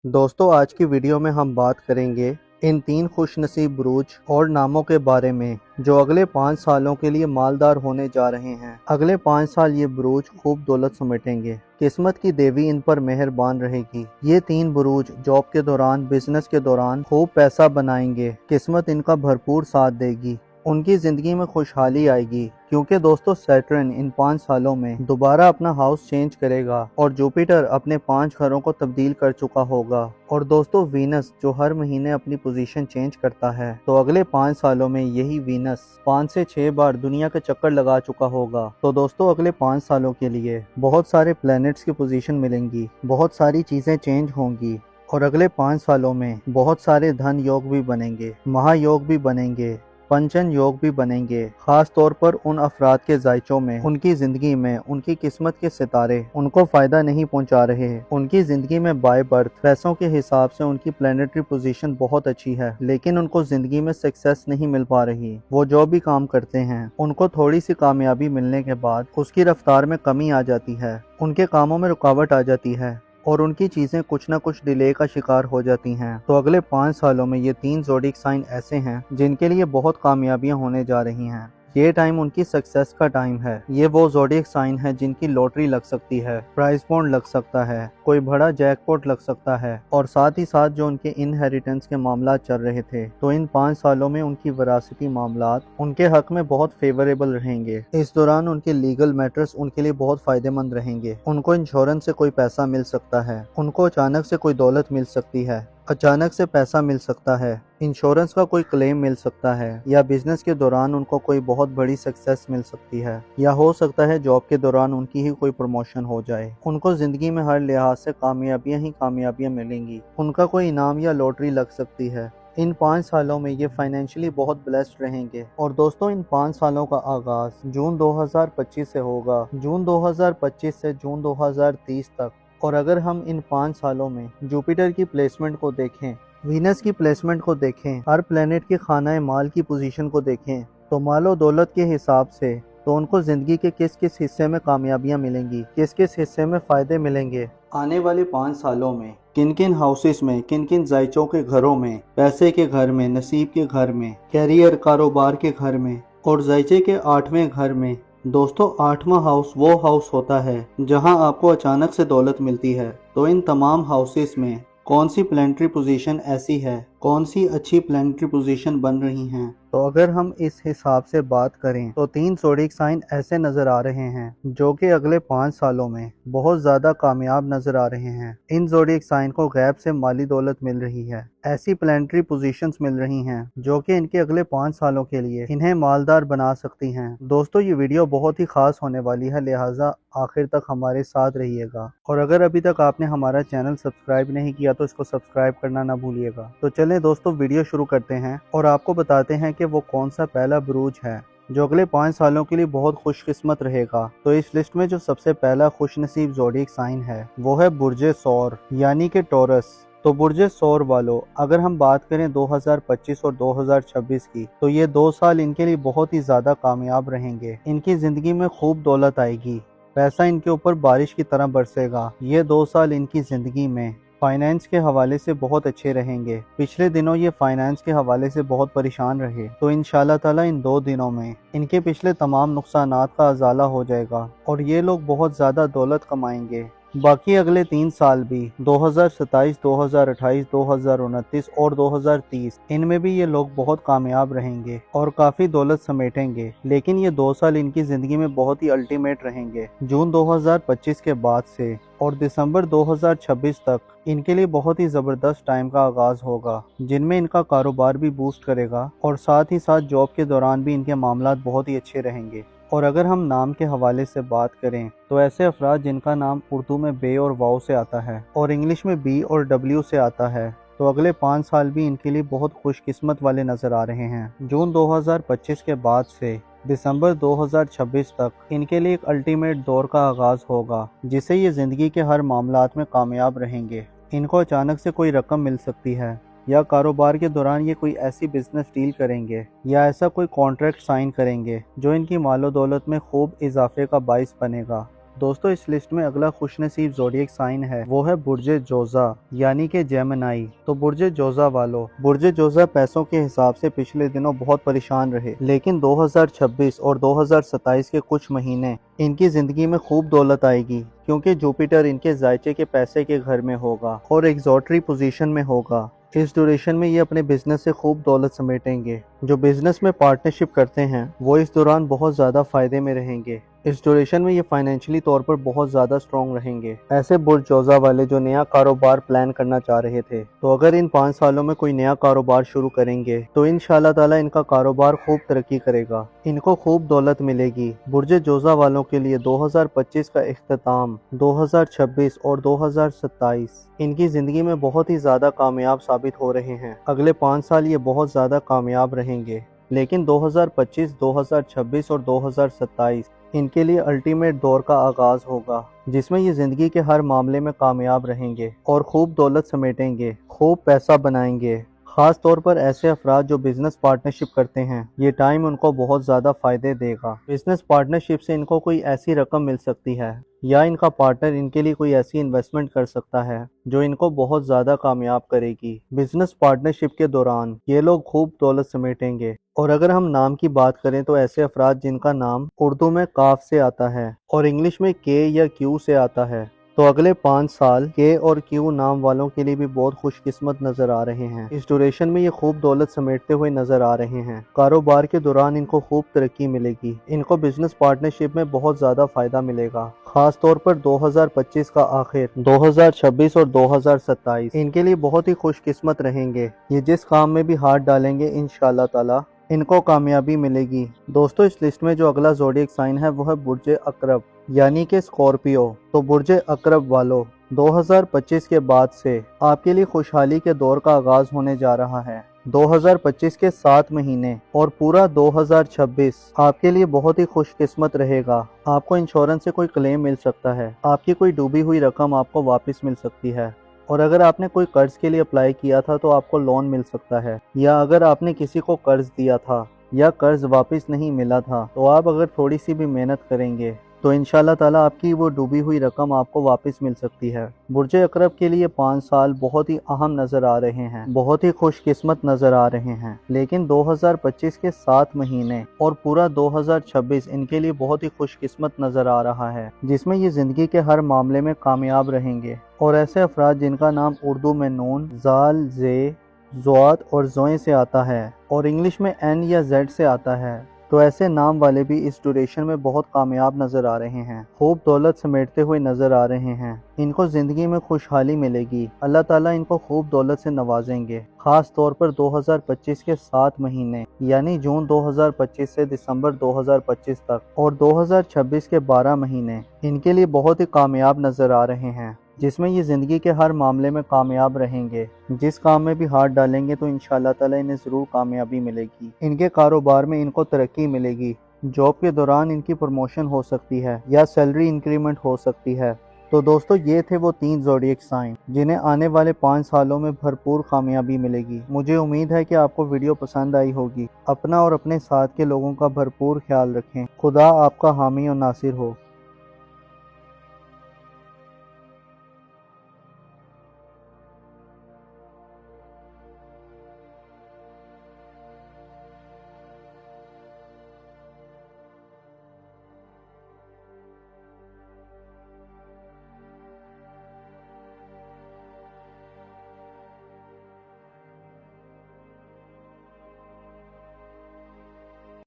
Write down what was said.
दोस्तों आज की वीडियो में हम बात करेंगे इन 3 खुशनसीब बुरूज और नामों के बारे में जो अगले 5 सालों के लिए मालदार होने जा रहे हैं। अगले 5 साल ये बुरूज खूब दौलत समेटेंगे। किस्मत की देवी इन पर मेहरबान रहेगी। ये 3 बुरूज जॉब के दौरान, बिजनेस के दौरान खूब पैसा बनाएंगे। किस्मत इनका भरपूर साथ देगी। उनकी जिंदगी में खुशहाली आएगी क्योंकि दोस्तों सैटर्न इन 5 सालों में दोबारा अपना हाउस चेंज करेगा और जुपिटर अपने 5 घरों को तब्दील कर चुका होगा। और दोस्तों वीनस जो हर महीने अपनी पोजीशन चेंज करता है, तो अगले 5 सालों में यही वीनस 5 से 6 बार दुनिया के चक्कर लगा चुका होगा। तो दोस्तों अगले 5 सालों के लिए बहुत सारे प्लैनेट्स की पोजीशन मिलेंगी, बहुत सारी चीजें चेंज होंगी और अगले 5 सालों में बहुत सारे धन योग भी बनेंगे, महायोग भी बनेंगे, पंचन योग भी बनेंगे। खास तौर पर उन अफराद के जायचों में, उनकी जिंदगी में उनकी किस्मत के सितारे उनको फायदा नहीं पहुंचा रहे। उनकी जिंदगी में बाय बर्थ पैसों के हिसाब से उनकी प्लेनेटरी पोजीशन बहुत अच्छी है, लेकिन उनको जिंदगी में सक्सेस नहीं मिल पा रही। वो जो भी काम करते हैं उनको थोड़ी सी कामयाबी मिलने के बाद उसकी रफ्तार में कमी आ जाती है, उनके कामों में रुकावट आ जाती है और उनकी चीजें कुछ न कुछ डिले का शिकार हो जाती हैं। तो अगले 5 सालों में ये 3 ज़ोडिएक साइन ऐसे हैं जिनके लिए बहुत कामयाबियां होने जा रही हैं। ये टाइम उनकी सक्सेस का टाइम है। ये वो ज़ोडिएक साइन है जिनकी लॉटरी लग सकती है, प्राइज बॉन्ड लग सकता है, कोई बड़ा जैकपॉट लग सकता है और साथ ही साथ जो उनके इनहेरिटेंस के मामला चल रहे थे, तो इन 5 सालों में उनकी वरासती मामलात उनके हक में बहुत फेवरेबल रहेंगे। इस दौरान उनके लीगल मैटर्स उनके लिए बहुत फायदेमंद रहेंगे। उनको इंश्योरेंस से कोई पैसा मिल सकता है, उनको अचानक से कोई दौलत मिल सकती है, अचानक से पैसा मिल सकता है, इंश्योरेंस का कोई क्लेम मिल सकता है, या बिजनेस के दौरान उनको कोई बहुत बड़ी सक्सेस मिल सकती है, या हो सकता है जॉब के दौरान उनकी ही कोई प्रमोशन हो जाए। उनको जिंदगी में हर लिहाज से कामयाबियां ही कामयाबियां मिलेंगी। उनका कोई इनाम या लॉटरी लग सकती है। इन 5 सालों में ये फाइनेंशियली बहुत ब्लेस्ड रहेंगे। और दोस्तों इन 5 सालों का आगाज जून 2025 से होगा, जून 2025 से जून 2030 तक। और अगर हम इन 5 सालों में जुपिटर की प्लेसमेंट को देखें, वीनस की प्लेसमेंट को देखें, हर प्लेनेट के खाना माल की पोजीशन को देखें, तो मालो दौलत के हिसाब से तो उनको जिंदगी के किस किस हिस्से में कामयाबियां मिलेंगी, किस किस हिस्से में फायदे मिलेंगे। आने वाले 5 सालों में किन किन हाउसेस में, किन किन जायचों के घरों में, पैसे के घर में, नसीब के घर में, कैरियर कारोबार के घर में और जायचे के 8वें घर में। दोस्तों 8वां हाउस वो हाउस होता है जहां आपको अचानक से दौलत मिलती है। तो इन तमाम हाउसेस में कौन सी प्लैनेटरी पोजीशन ऐसी है, कौन सी अच्छी प्लैनेटरी पोजीशन बन रही हैं। तो अगर हम इस हिसाब से बात करें तो 3 ज़ोडिएक साइन ऐसे नजर आ रहे हैं जो कि अगले 5 सालों में बहुत ज्यादा कामयाब नजर आ रहे हैं। इन ज़ोडिएक साइन को गैब से माली दौलत मिल रही है, ऐसी प्लैनेटरी पोजीशंस मिल रही हैं जो कि इनके अगले 5 सालों के लिए इन्हें मालदार बना सकती हैं। दोस्तों ये वीडियो बहुत ही खास होने वाली है, लिहाजा आखिर तक हमारे साथ रहिएगा। और अगर अभी तक आपने हमारा चैनल सब्सक्राइब नहीं किया तो इसको सब्सक्राइब करना ना भूलिएगा। तो चलें दोस्तों वीडियो शुरू करते हैं और आपको बताते हैं कि वो कौन सा पहला बुरूज है जो अगले 5 सालों के लिए बहुत खुशकिस्मत रहेगा। तो इस लिस्ट में जो सबसे पहला खुशनसीब ज़ोडिएक साइन है वो है बुर्जे सौर यानी कि टॉरस। तो बुर्जे सौर वालों, अगर हम बात करें 2025 और 2026 की, तो ये 2 साल इनके लिए बहुत ही ज्यादा कामयाब रहेंगे। इनकी जिंदगी में खूब दौलत आएगी, पैसा इनके ऊपर बारिश की तरह बरसेगा। ये 2 साल इनकी जिंदगी में फाइनेंस के हवाले से बहुत अच्छे रहेंगे। पिछले दिनों ये फाइनेंस के हवाले से बहुत परेशान रहे, तो इंशाल्लाह ताला इन 2 दिनों में इनके पिछले तमाम नुकसानात का अजाला हो जाएगा और ये लोग बहुत ज्यादा दौलत कमाएंगे। बाकी अगले 3 साल भी 2027, 2028, 2029 और 2030 इनमें भी ये लोग बहुत कामयाब रहेंगे और काफी दौलत समेटेंगे। लेकिन ये 2 साल इनकी जिंदगी में बहुत ही अल्टीमेट रहेंगे। जून 2025 के बाद से और दिसंबर 2026 तक इनके लिए बहुत ही जबरदस्त टाइम का आगाज होगा, जिनमें इनका कारोबार भी बूस्ट करेगा और साथ ही साथ जॉब के दौरान भी इनके मामलात बहुत ही अच्छे रहेंगे। और अगर हम नाम के हवाले से बात करें तो ऐसे अफराद जिनका नाम उर्दू में बे और वाव से आता है और इंग्लिश में बी और डब्ल्यू से आता है, तो अगले 5 साल भी इनके लिए बहुत खुशकिस्मत वाले नजर आ रहे हैं। जून 2025 के बाद से दिसंबर 2026 तक इनके लिए एक अल्टीमेट दौर का आगाज होगा, जिससे ये जिंदगी के हर मामलात में कामयाब रहेंगे। इनको अचानक से कोई रकम मिल सकती है या कारोबार के दौरान ये कोई ऐसी बिजनेस डील करेंगे या ऐसा कोई कॉन्ट्रैक्ट साइन करेंगे जो इनकी मालो दौलत में खूब इजाफे का बाइस बनेगा। دوستو اس لسٹ میں اگلا خوش نصیب زوڈیک سائن ہے وہ ہے برج جوزا یعنی کہ جیمنائی۔ تو برج جوزا والو، برج جوزا پیسوں کے حساب سے پچھلے دنوں بہت پریشان رہے، لیکن 2026 اور 2027 کے کچھ مہینے ان کی زندگی میں خوب دولت آئے گی، کیونکہ جوپیٹر ان کے ذائچے کے پیسے کے گھر میں ہوگا اور ایگزوٹری پوزیشن میں ہوگا۔ اس ڈیوریشن میں یہ اپنے بزنس سے خوب دولت سمیٹیں گے۔ جو بزنس میں پارٹنرشپ کرتے ہیں وہ اس دوران بہت زیادہ فائدے میں رہیں گے۔ اس ڈیوریشن میں یہ فائنینشلی طور پر بہت زیادہ اسٹرانگ رہیں گے۔ ایسے برج جوزا والے جو نیا کاروبار پلان کرنا چاہ رہے تھے، تو اگر ان 5 سالوں میں کوئی نیا کاروبار شروع کریں گے تو انشاءاللہ تعالی ان کا کاروبار خوب ترقی کرے گا، ان کو خوب دولت ملے گی۔ برج جوزا والوں کے لیے 2025 کا اختتام 2026 اور 2027 ان کی زندگی میں بہت ہی زیادہ کامیاب ثابت ہو رہے ہیں۔ اگلے 5 سال یہ بہت زیادہ کامیاب رہیں گے، لیکن 2025، 2026 اور 2027 ان کے لیے الٹیمیٹ دور کا آغاز ہوگا، جس میں یہ زندگی کے ہر معاملے میں کامیاب رہیں گے اور خوب دولت سمیٹیں گے، خوب پیسہ بنائیں گے۔ خاص طور پر ایسے افراد جو بزنس پارٹنرشپ کرتے ہیں، یہ ٹائم ان کو بہت زیادہ فائدے دے گا۔ بزنس پارٹنرشپ سے ان کو کوئی ایسی رقم مل سکتی ہے یا ان کا پارٹنر ان کے لیے کوئی ایسی انویسٹمنٹ کر سکتا ہے جو ان کو بہت زیادہ کامیاب کرے گی۔ بزنس پارٹنرشپ کے دوران یہ لوگ خوب دولت سمیٹیں گے۔ اور اگر ہم نام کی بات کریں تو ایسے افراد جن کا نام اردو میں کاف سے آتا ہے اور انگلش میں کے یا کیو سے آتا ہے، تو اگلے 5 سال کے اور کیو نام والوں کے لیے بھی بہت خوش قسمت نظر آ رہے ہیں۔ اس ڈیوریشن میں یہ خوب دولت سمیٹتے ہوئے نظر آ رہے ہیں۔ کاروبار کے دوران ان کو خوب ترقی ملے گی، ان کو بزنس پارٹنرشپ میں بہت زیادہ فائدہ ملے گا، خاص طور پر 2025 کا آخر، 2026 اور 2027 ان کے لیے بہت ہی خوش قسمت رہیں گے۔ یہ جس کام میں بھی ہاتھ ڈالیں گے انشاءاللہ تعالی ان کو کامیابی ملے گی۔ دوستو اس لسٹ میں جو اگلا زوڈیک سائن ہے وہ ہے برج عقرب یعنی کہ اسکورپیو۔ تو برج عقرب والو، 2025 کے بعد سے آپ کے لیے خوشحالی کے دور کا آغاز ہونے جا رہا ہے۔ 2025 کے 7 مہینے اور پورا 2026 آپ کے لیے بہت ہی خوش قسمت رہے گا۔ آپ کو انشورنس سے کوئی کلیم مل سکتا ہے، آپ کی کوئی ڈوبی ہوئی رقم آپ کو واپس مل سکتی ہے، اور اگر آپ نے کوئی قرض کے لیے اپلائی کیا تھا تو آپ کو لون مل سکتا ہے، یا اگر آپ نے کسی کو قرض دیا تھا یا قرض واپس نہیں ملا تھا تو آپ اگر تھوڑی سی بھی محنت کریں گے تو انشاءاللہ تعالی آپ کی وہ ڈوبی ہوئی رقم آپ کو واپس مل سکتی ہے۔ برج عقرب کے لیے 5 سال بہت ہی اہم نظر آ رہے ہیں، بہت ہی خوش قسمت نظر آ رہے ہیں، لیکن 2025 کے 7 مہینے اور پورا 2026 ان کے لیے بہت ہی خوش قسمت نظر آ رہا ہے، جس میں یہ زندگی کے ہر معاملے میں کامیاب رہیں گے۔ اور ایسے افراد جن کا نام اردو میں نون، زال، زے، زوات اور زوئیں سے آتا ہے اور انگلش میں این یا زیڈ سے آتا ہے، تو ایسے نام والے بھی اس ڈیوریشن میں بہت کامیاب نظر آ رہے ہیں، خوب دولت سمیٹتے ہوئے نظر آ رہے ہیں۔ ان کو زندگی میں خوشحالی ملے گی، اللہ تعالیٰ ان کو خوب دولت سے نوازیں گے، خاص طور پر 2025 کے 7 مہینے یعنی جون 2025 سے دسمبر 2025 تک اور 2026 کے 12 مہینے ان کے لیے بہت ہی کامیاب نظر آ رہے ہیں، جس میں یہ زندگی کے ہر معاملے میں کامیاب رہیں گے۔ جس کام میں بھی ہاتھ ڈالیں گے تو انشاءاللہ تعالی انہیں ضرور کامیابی ملے گی۔ ان کے کاروبار میں ان کو ترقی ملے گی، جاب کے دوران ان کی پروموشن ہو سکتی ہے یا سیلری انکریمنٹ ہو سکتی ہے۔ تو دوستو یہ تھے وہ 3 زوڈیک سائن جنہیں آنے والے 5 سالوں میں بھرپور کامیابی ملے گی۔ مجھے امید ہے کہ آپ کو ویڈیو پسند آئی ہوگی۔ اپنا اور اپنے ساتھ کے لوگوں کا بھرپور خیال رکھیں۔ خدا آپ کا حامی و ناصر ہو۔